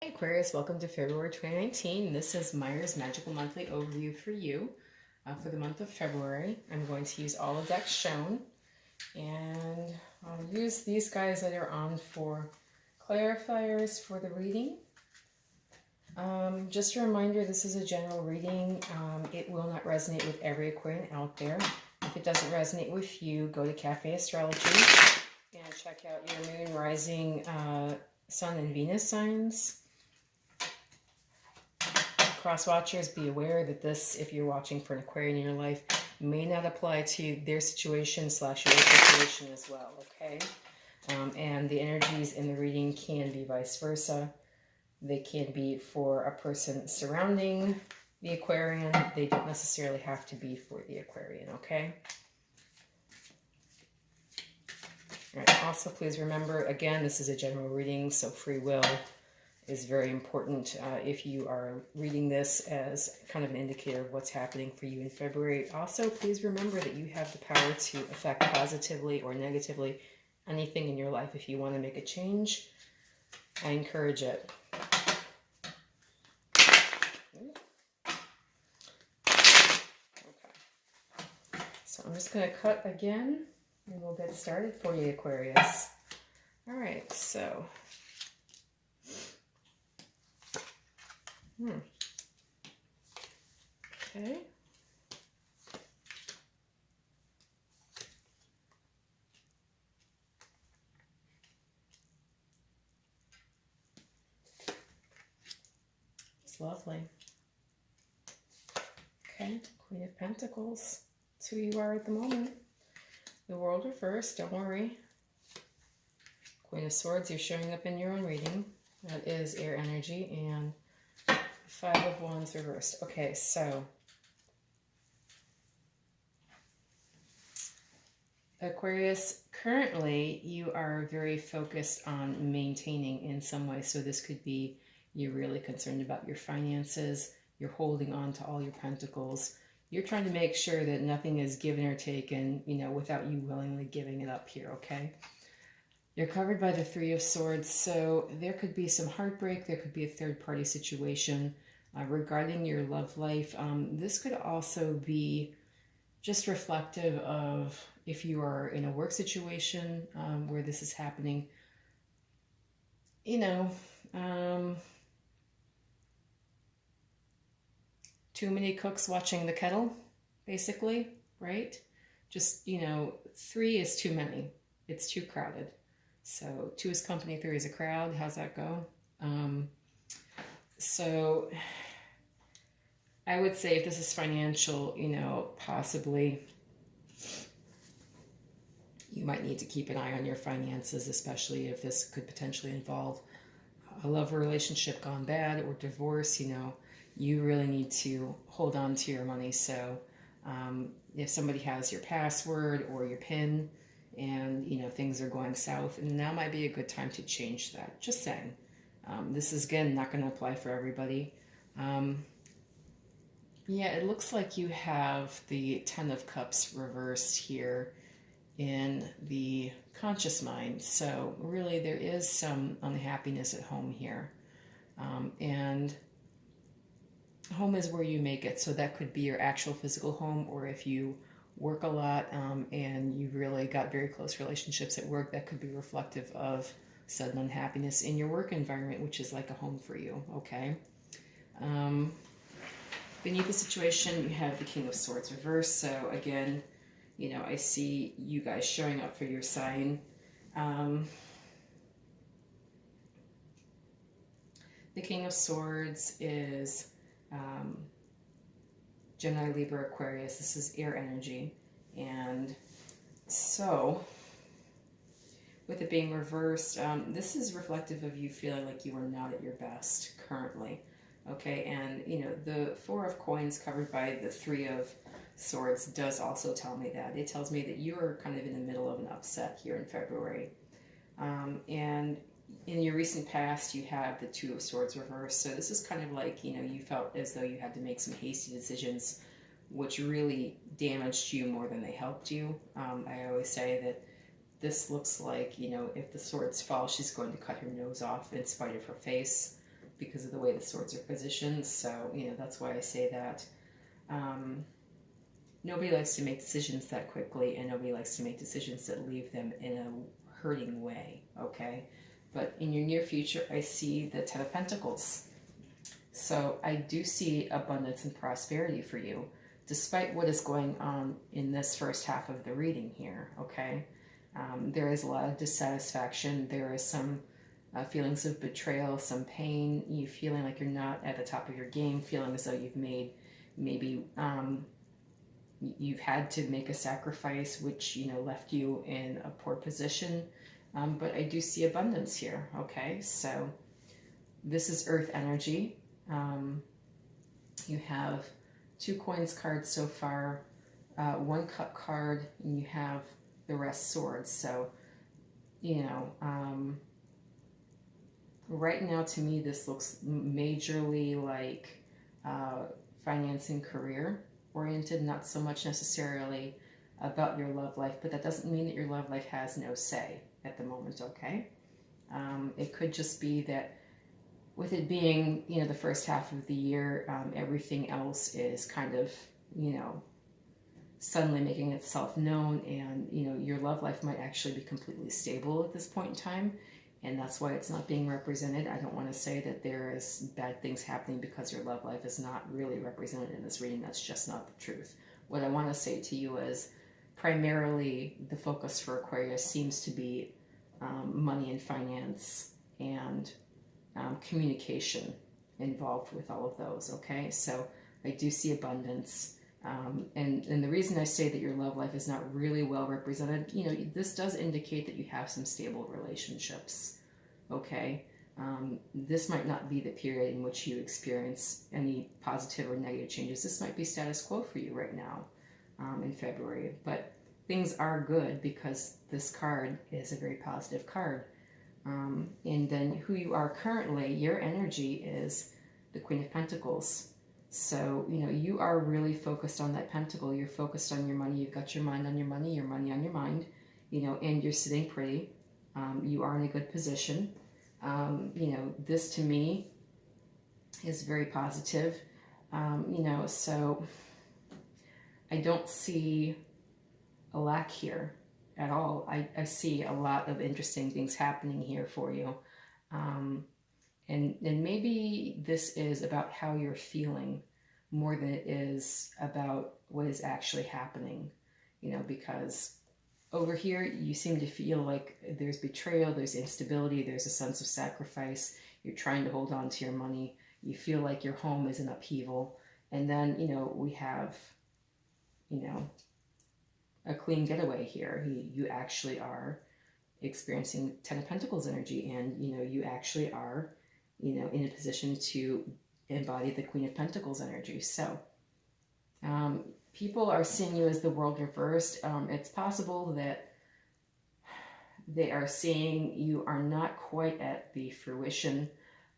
Hey Aquarius, welcome to February 2019. This is Myers Magical Monthly Overview for you for the month of February. I'm going to use all the decks shown, and I'll use these guys that are on for clarifiers for the reading. Just a reminder, this is a general reading. It will not resonate with every Aquarian out there. If it doesn't resonate with you, go to Cafe Astrology and check out your moon, rising, sun, and Venus signs. Cross watchers, be aware that this, if you're watching for an Aquarian in your life, may not apply to their situation / your situation as well, okay? And the energies in the reading can be vice versa. They can be for a person surrounding the Aquarian. They don't necessarily have to be for the Aquarian, okay? All right, also, please remember, again, this is a general reading, so free will is very important if you are reading this as kind of an indicator of what's happening for you in February. Also, please remember that you have the power to affect positively or negatively anything in your life. If you want to make a change, I encourage it. Okay. So I'm just going to cut again, and we'll get started for you, Aquarius. All right, so... Okay. It's lovely. Okay, Queen of Pentacles. That's who you are at the moment. The World reversed, don't worry. Queen of Swords, you're showing up in your own reading. That is air energy. And Five of Wands reversed. Okay, so Aquarius, currently you are very focused on maintaining in some way. So this could be you're really concerned about your finances. You're holding on to all your pentacles. You're trying to make sure that nothing is given or taken, you know, without you willingly giving it up here, okay? You're covered by the Three of Swords, so there could be some heartbreak. There could be a third-party situation regarding your love life. This could also be just reflective of if you are in a work situation where this is happening, you know, too many cooks watching the kettle, basically, right? Just, you know, 3 is too many. It's too crowded. So 2 is company, 3 is a crowd. How's that go? So I would say if this is financial, you know, possibly you might need to keep an eye on your finances, especially if this could potentially involve a love relationship gone bad or divorce. You know, you really need to hold on to your money. So if somebody has your password or your PIN and, you know, things are going south, and now might be a good time to change that. Just saying. This is, again, not going to apply for everybody. Yeah, it looks like you have the Ten of Cups reversed here in the conscious mind. So really there is some unhappiness at home here. And home is where you make it. So that could be your actual physical home, or if you work a lot and you've really got very close relationships at work, that could be reflective of sudden unhappiness in your work environment, which is like a home for you, okay? Beneath the situation, you have the King of Swords reversed. So again, you know, I see you guys showing up for your sign. The King of Swords is Gemini, Libra, Aquarius. This is air energy. And so, with it being reversed, this is reflective of you feeling like you are not at your best currently. Okay, and, you know, the Four of Coins covered by the Three of Swords does also tell me that. It tells me that you're kind of in the middle of an upset here in February. And in your recent past, you have the Two of Swords reversed. So this is kind of like, you know, you felt as though you had to make some hasty decisions, which really damaged you more than they helped you. I always say that this looks like, you know, if the swords fall, she's going to cut her nose off in spite of her face. because of the way the swords are positioned. So, you know, that's why I say that. Nobody likes to make decisions that quickly, and nobody likes to make decisions that leave them in a hurting way, okay? But in your near future, I see the Ten of Pentacles. So I do see abundance and prosperity for you, despite what is going on in this first half of the reading here, okay? There is a lot of dissatisfaction. There is some feelings of betrayal, some pain, you feeling like you're not at the top of your game, feeling as though you've made maybe you've had to make a sacrifice which, you know, left you in a poor position. But I do see abundance here, okay? So this is earth energy. You have 2 coins cards so far, 1 cup card, and you have the rest swords. So, you know, right now to me this looks majorly like finance and career oriented, not so much necessarily about your love life, but that doesn't mean that your love life has no say at the moment, okay? It could just be that with it being, you know, the first half of the year, everything else is kind of, you know, suddenly making itself known, and, you know, your love life might actually be completely stable at this point in time, and that's why it's not being represented. I don't want to say that there is bad things happening because your love life is not really represented in this reading. That's just not the truth. What I want to say to you is primarily the focus for Aquarius seems to be money and finance and communication involved with all of those, okay? So I do see abundance. And the reason I say that your love life is not really well represented, you know, this does indicate that you have some stable relationships, okay? This might not be the period in which you experience any positive or negative changes. This might be status quo for you right now in February, but things are good because this card is a very positive card. And then who you are currently, your energy is the Queen of Pentacles. So, you know, you are really focused on that pentacle. You're focused on your money. You've got your mind on your money on your mind, you know, and you're sitting pretty. You are in a good position. You know, this to me is very positive. You know, so I don't see a lack here at all. I see a lot of interesting things happening here for you. And maybe this is about how you're feeling more than it is about what is actually happening, you know, because over here you seem to feel like there's betrayal, there's instability, there's a sense of sacrifice. You're trying to hold on to your money. You feel like your home is in upheaval. And then, you know, we have, you know, a clean getaway here. You actually are experiencing Ten of Pentacles energy, and, you know, you actually are, you know, in a position to embody the Queen of Pentacles energy. So people are seeing you as the world reversed. It's possible that they are seeing you are not quite at the fruition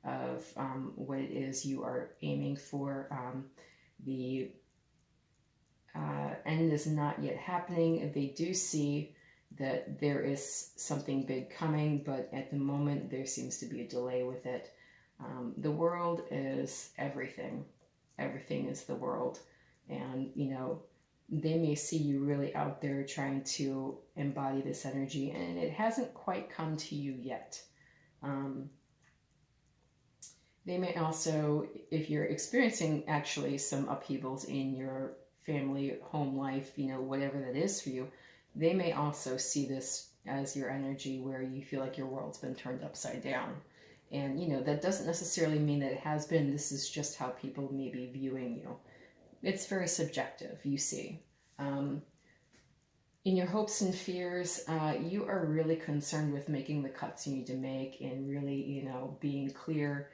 of what it is you are aiming for. The end is not yet happening. They do see that there is something big coming, but at the moment there seems to be a delay with it. The world is everything. Everything is the world. And, you know, they may see you really out there trying to embody this energy, and it hasn't quite come to you yet. They may also, if you're experiencing actually some upheavals in your family, home life, you know, whatever that is for you, they may also see this as your energy where you feel like your world's been turned upside down. And, you know, that doesn't necessarily mean that it has been. This is just how people may be viewing you. It's very subjective, you see. In your hopes and fears, you are really concerned with making the cuts you need to make and really, you know, being clear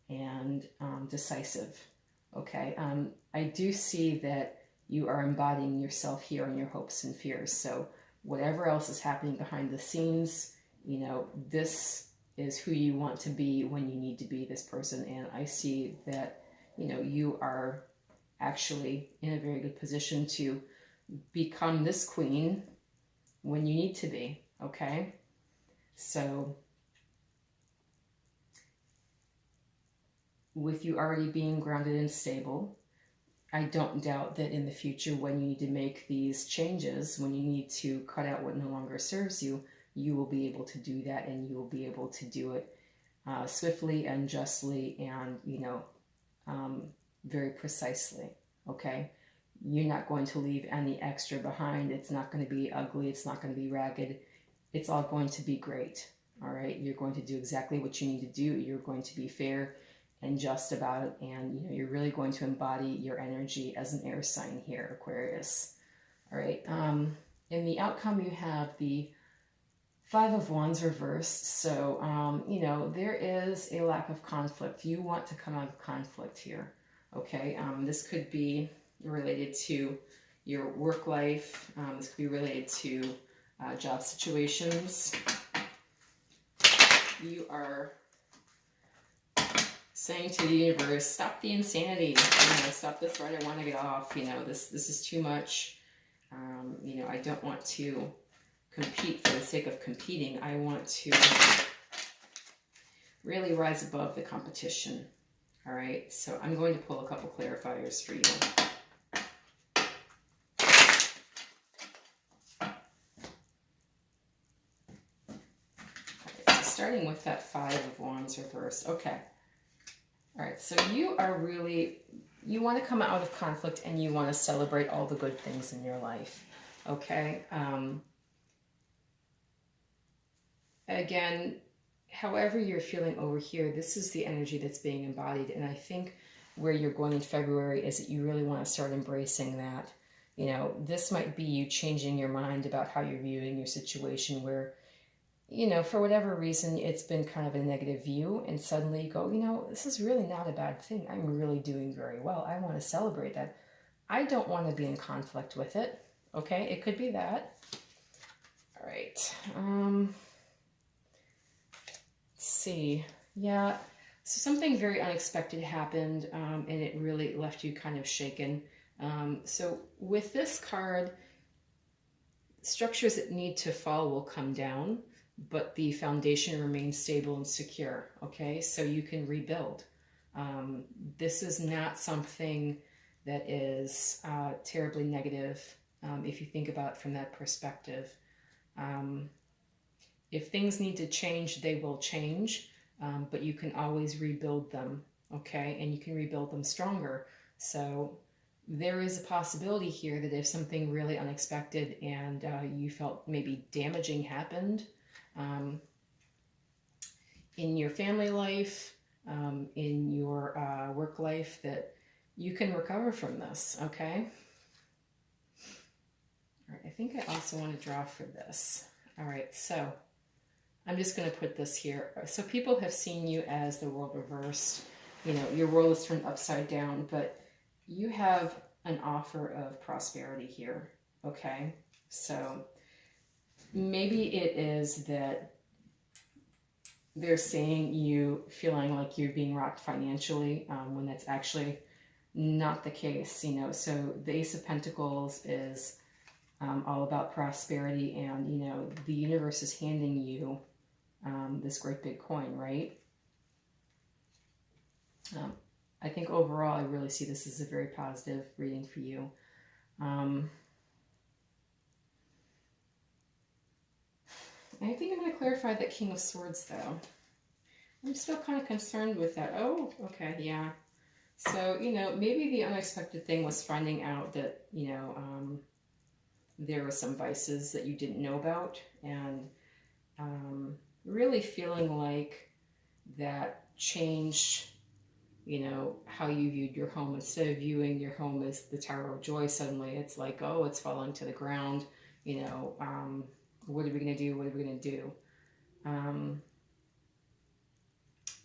and decisive, okay? I do see that you are embodying yourself here in your hopes and fears. So whatever else is happening behind the scenes, you know, this is who you want to be when you need to be this person. And I see that, you know, you are actually in a very good position to become this queen when you need to be, okay? So with you already being grounded and stable, I don't doubt that in the future when you need to make these changes, when you need to cut out what no longer serves you, you will be able to do that, and you will be able to do it swiftly and justly and, very precisely, okay? You're not going to leave any extra behind. It's not going to be ugly. It's not going to be ragged. It's all going to be great, all right? You're going to do exactly what you need to do. You're going to be fair and just about it, and you're really going to embody your energy as an air sign here, Aquarius, all right? In the outcome, you have the Five of Wands reversed, so, there is a lack of conflict. You want to come out of conflict here, okay? This could be related to your work life. This could be related to job situations. You are saying to the universe, stop the insanity, stop the threat, I want to get off, this is too much. I don't want to compete for the sake of competing. I want to really rise above the competition. All right, so I'm going to pull a couple clarifiers for you. All right, so starting with that Five of Wands reversed. Okay. All right, so you want to come out of conflict, and you want to celebrate all the good things in your life. Okay. Again, however you're feeling over here, this is the energy that's being embodied. And I think where you're going in February is that you really want to start embracing that. This might be you changing your mind about how you're viewing your situation where, for whatever reason, it's been kind of a negative view. And suddenly you go, this is really not a bad thing. I'm really doing very well. I want to celebrate that. I don't want to be in conflict with it. Okay, it could be that. All right. See, yeah, so something very unexpected happened, and it really left you kind of shaken. So with this card, structures that need to fall will come down, but the foundation remains stable and secure, okay? So you can rebuild. This is not something that is terribly negative, if you think about it from that perspective. If things need to change, they will change, but you can always rebuild them, okay? And you can rebuild them stronger. So there is a possibility here that if something really unexpected and you felt maybe damaging happened in your family life, in your work life, that you can recover from this, okay? All right, I think I also want to draw for this. All right, so I'm just going to put this here. So people have seen you as the world reversed. Your world is turned upside down, but you have an offer of prosperity here, okay? So maybe it is that they're saying you feeling like you're being rocked financially, when that's actually not the case, So the Ace of Pentacles is all about prosperity, and, the universe is handing you this great big coin, right? I think overall, I really see this as a very positive reading for you. I think I'm going to clarify that King of Swords, though. I'm still kind of concerned with that. Oh, okay, yeah. So, maybe the unexpected thing was finding out that, there were some vices that you didn't know about, and really feeling like that changed, how you viewed your home. Instead of viewing your home as the Tower of Joy, suddenly it's like, oh, it's falling to the ground, what are we going to do? What are we going to do?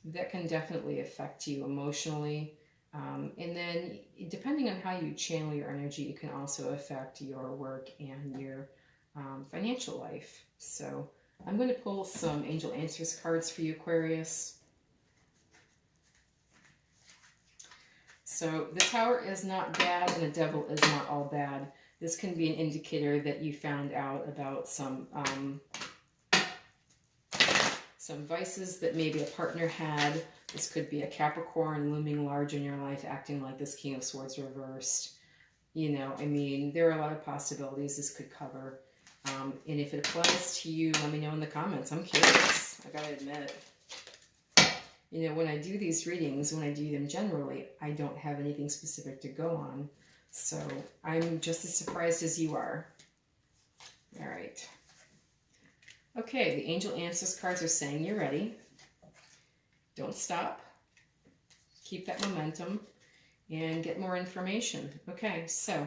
That can definitely affect you emotionally. And then depending on how you channel your energy, it can also affect your work and your financial life. So I'm going to pull some Angel Answers cards for you, Aquarius. So the Tower is not bad, and the Devil is not all bad. This can be an indicator that you found out about some vices that maybe a partner had, This could be a Capricorn looming large in your life, acting like this King of Swords reversed. You know, I mean, there are a lot of possibilities this could cover. And if it applies to you, let me know in the comments. I'm curious, I gotta admit. You know, when I do these readings, when I do them generally, I don't have anything specific to go on. So I'm just as surprised as you are. All right. Okay, the Angel Answers cards are saying you're ready. Don't stop. Keep that momentum and get more information. Okay, so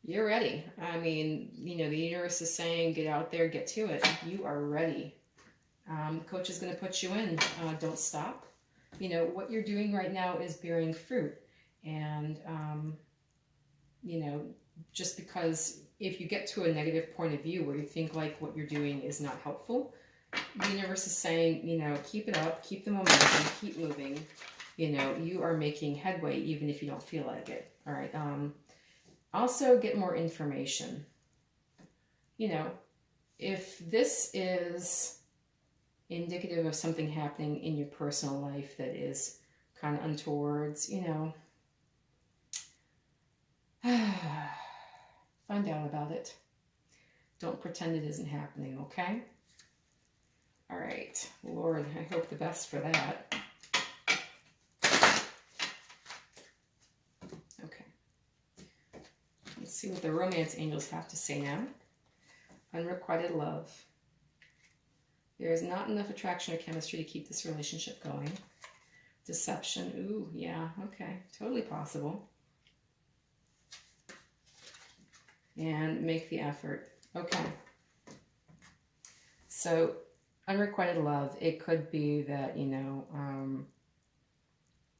you're ready. I mean, you know, the universe is saying get out there, get to it. You are ready. Coach is going to put you in. Don't stop. You know, what you're doing right now is bearing fruit. And, you know, just because if you get to a negative point of view where you think like what you're doing is not helpful, the universe is saying, you know, keep it up, keep the momentum, keep moving. You know, you are making headway even if you don't feel like it. All right. Also get more information. You know, if this is indicative of something happening in your personal life that is kind of untowards, you know, find out about it. Don't pretend it isn't happening, okay? All right, Lord, I hope the best for that. Okay. Let's see what the romance angels have to say now. Unrequited love. There is not enough attraction or chemistry to keep this relationship going. Deception. Ooh, yeah, okay. Totally possible. And make the effort. Okay. So, unrequited love, it could be that, you know,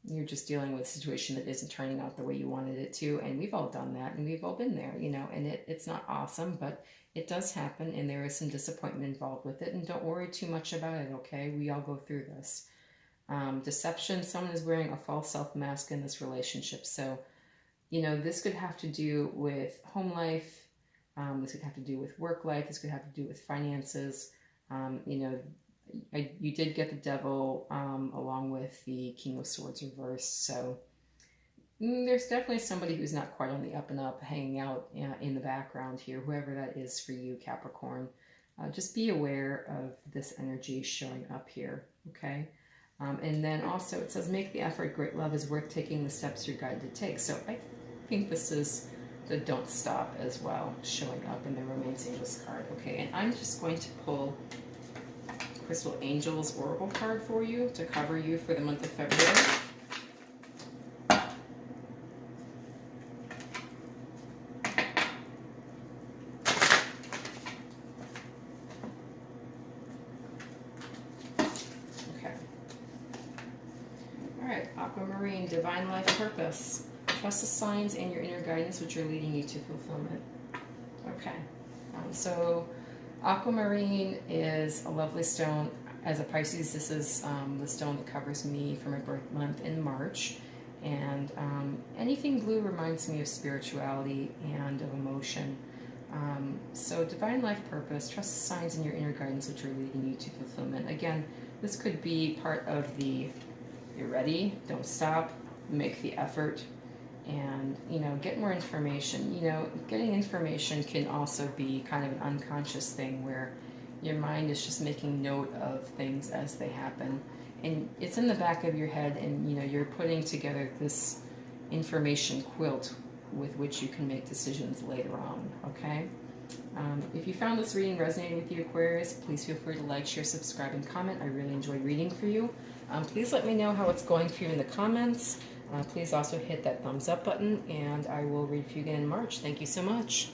you're just dealing with a situation that isn't turning out the way you wanted it to, and we've all done that, and we've all been there, you know, and it's not awesome, but it does happen, and there is some disappointment involved with it, and don't worry too much about it, okay? We all go through this. Deception, someone is wearing a false self-mask in this relationship, so, you know, this could have to do with home life, this could have to do with work life, this could have to do with finances, you know, you did get the Devil along with the King of Swords reversed, so there's definitely somebody who's not quite on the up and up hanging out in the background here, whoever that is for you, Capricorn. Just be aware of this energy showing up here, okay? And then also it says, make the effort, great love is worth taking the steps you're guided to take. So I think this is the don't stop as well, showing up in the Romance Angels card. Okay, and I'm just going to pull Crystal Angels Oracle card for you to cover you for the month of February. Okay. All right, Aquamarine, Divine Life Purpose. Trust the signs and your inner guidance which are leading you to fulfillment. Okay, so Aquamarine is a lovely stone. As a Pisces, this is the stone that covers me for my birth month in March. And anything blue reminds me of spirituality and of emotion. So Divine Life Purpose, trust the signs in your inner guidance which are leading you to fulfillment. Again, this could be part of the, you're ready, don't stop, make the effort, and, you know, get more information. You know, getting information can also be kind of an unconscious thing where your mind is just making note of things as they happen. And it's in the back of your head, and, you know, you're putting together this information quilt with which you can make decisions later on, okay? If you found this reading resonating with you, Aquarius, please feel free to like, share, subscribe, and comment. I really enjoyed reading for you. Please let me know how it's going for you in the comments. Please also hit that thumbs up button, and I will read for you again in March. Thank you so much.